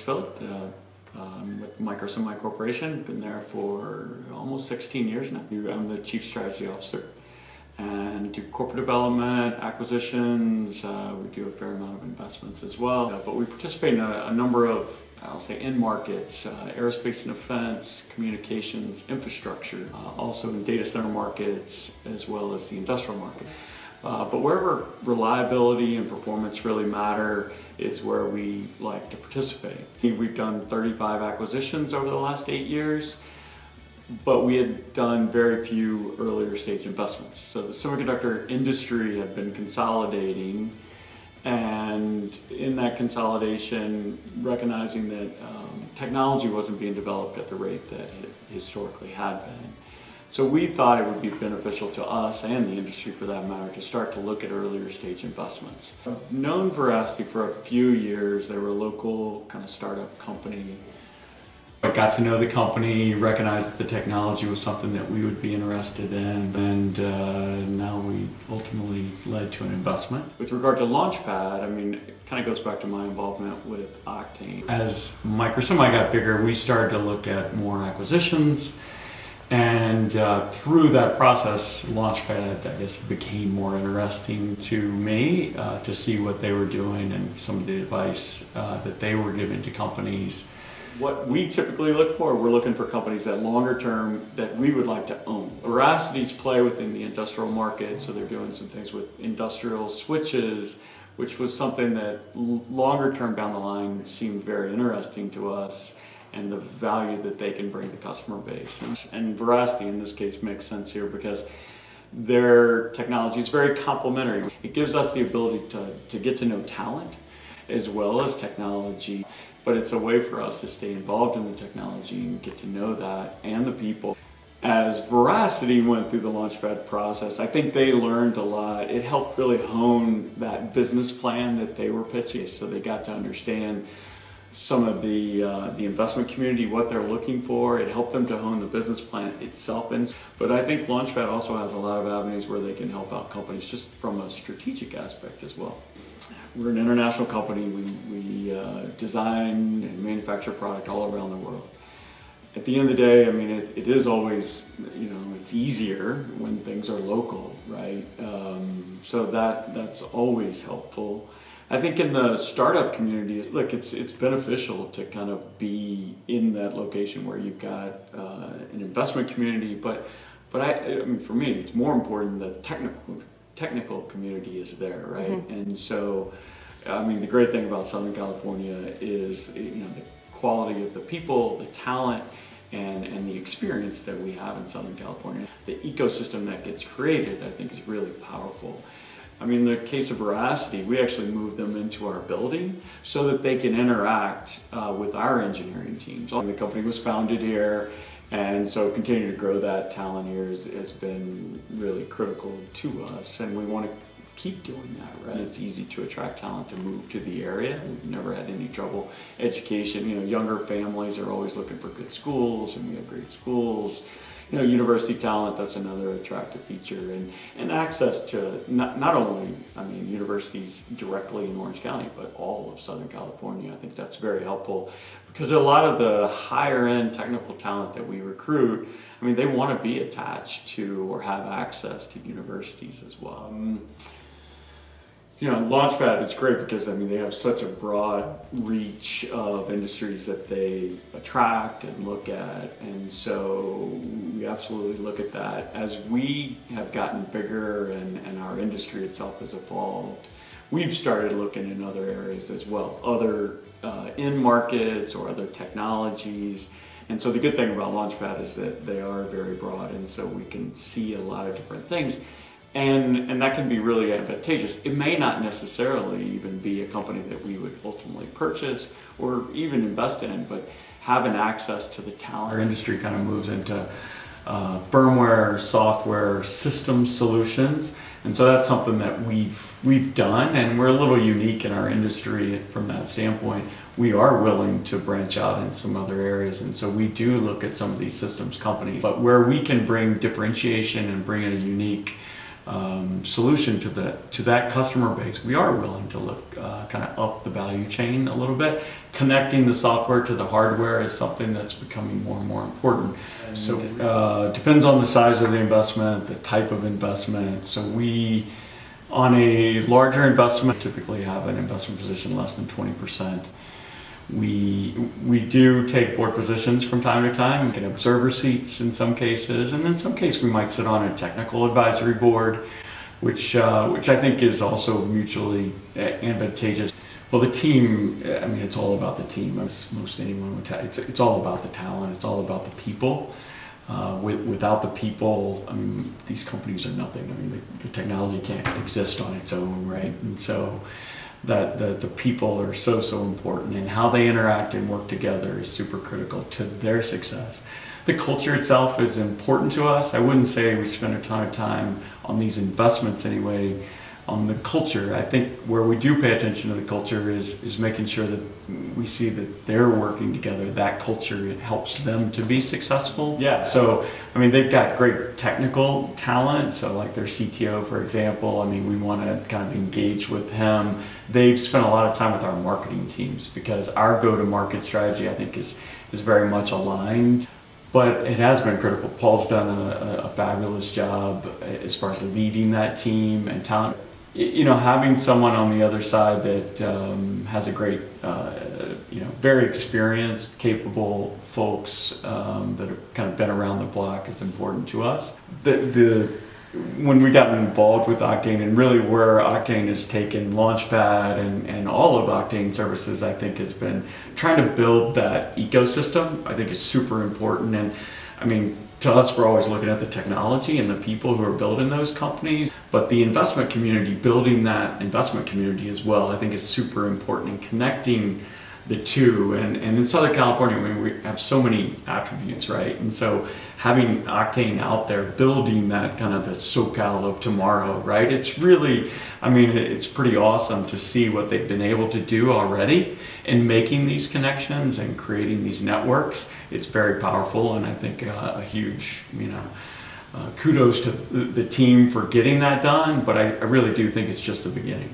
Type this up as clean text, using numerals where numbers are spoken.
Litchfield. I'm with Microsemi Corporation. Been there for almost 16 years now. I'm the Chief Strategy Officer and do corporate development, acquisitions. We do a fair amount of investments as well. But we participate in a number of, I'll say, end markets, aerospace and defense, communications, infrastructure, also in data center markets, as well as the industrial market. But wherever reliability and performance really matter is where we like to participate. We've done 35 acquisitions over the last 8 years, but we had done very few earlier stage investments. So the semiconductor industry had been consolidating, and in that consolidation, recognizing that technology wasn't being developed at the rate that it historically had been. So we thought it would be beneficial to us and the industry for that matter to start to look at earlier stage investments. I've known Veracity for a few years. They were a local kind of startup company. I got to know the company, recognized that the technology was something that we would be interested in, and now we ultimately led to an investment. With regard to LaunchPad, I mean, it kind of goes back to my involvement with Octane. As Microsemi got bigger, we started to look at more acquisitions. And through that process, LaunchPad, I guess, became more interesting to me to see what they were doing and some of the advice that they were giving to companies. What we typically look for, we're looking for companies that longer term that we would like to own. Veracity's play within the industrial market, so they're doing some things with industrial switches, which was something that longer term down the line seemed very interesting to us, and the value that they can bring to customer base. And Veracity in this case makes sense here because their technology is very complementary. It gives us the ability to get to know talent as well as technology, but it's a way for us to stay involved in the technology and get to know that and the people. As Veracity went through the LaunchPad process, I think they learned a lot. It helped really hone that business plan that they were pitching, so they got to understand some of the investment community, what they're looking for. It helped them to hone the business plan itself. But I think LaunchPad also has a lot of avenues where they can help out companies just from a strategic aspect as well. We're an international company. We design and manufacture product all around the world. At the end of the day, I mean, it is always, it's easier when things are local, right? So that's always helpful. I think in the startup community, look, it's beneficial to kind of be in that location where you've got an investment community, but I mean, for me, it's more important that technical community is there, right? Mm-hmm. And so, I mean, the great thing about Southern California is, the quality of the people, the talent, and the experience that we have in Southern California. The ecosystem that gets created, I think, is really powerful. I mean, in the case of Veracity, we actually moved them into our building so that they can interact with our engineering teams. The company was founded here, and so continuing to grow that talent here has been really critical to us, and we want to keep doing that, right? It's easy to attract talent to move to the area. We've never had any trouble. Education, younger families are always looking for good schools, and we have great schools. University talent, that's another attractive feature, and access to not only, universities directly in Orange County, but all of Southern California. I think that's very helpful because a lot of the higher end technical talent that we recruit, they want to be attached to or have access to universities as well. LaunchPad, it's great because they have such a broad reach of industries that they attract and look at, and so we absolutely look at that. As we have gotten bigger and our industry itself has evolved, we've started looking in other areas as well, other end markets or other technologies. And so the good thing about LaunchPad is that they are very broad, and so we can see a lot of different things. And that can be really advantageous. It may not necessarily even be a company that we would ultimately purchase or even invest in, but having access to the talent. Our industry kind of moves into firmware, software, system solutions. And so that's something that we've done, and we're a little unique in our industry from that standpoint. We are willing to branch out in some other areas, and so we do look at some of these systems companies. But where we can bring differentiation and bring a unique solution to that customer base, we are willing to look kind of up the value chain a little bit. Connecting the software to the hardware is something that's becoming more and more important. So depends on the size of the investment, the type of investment. So we, on a larger investment, typically have an investment position less than 20%. We do take board positions from time to time. We get observer seats in some cases, and in some cases we might sit on a technical advisory board, which I think is also mutually advantageous. Well, the team, I mean, it's all about the team, as most anyone would tell you. It's all about the talent, it's all about the people. Without the people, I mean, these companies are nothing. I mean, the technology can't exist on its own, right? And so that the people are so important, and how they interact and work together is super critical to their success. The culture itself is important to us. I wouldn't say we spend a ton of time on these investments anyway, on the culture. I think where we do pay attention to the culture is making sure that we see that they're working together. That culture, it helps them to be successful. Yeah. So, I mean, they've got great technical talent. So like their CTO, for example, I mean, we want to kind of engage with him. They've spent a lot of time with our marketing teams because our go-to-market strategy, I think, is very much aligned. But it has been critical. Paul's done a fabulous job as far as leading that team and talent. You know, having someone on the other side that has a great, very experienced, capable folks that have kind of been around the block is important to us. When we got involved with Octane, and really where Octane has taken LaunchPad and all of Octane services, I think has been trying to build that ecosystem. I think is super important. And I mean, to us, we're always looking at the technology and the people who are building those companies, but the investment community, building that investment community as well, I think is super important in connecting the two. And in Southern California, I mean, we have so many attributes, right? And so having Octane out there building that kind of the SoCal of tomorrow, right? It's really, I mean, it's pretty awesome to see what they've been able to do already in making these connections and creating these networks. It's very powerful, and I think a huge, kudos to the team for getting that done, but I really do think it's just the beginning.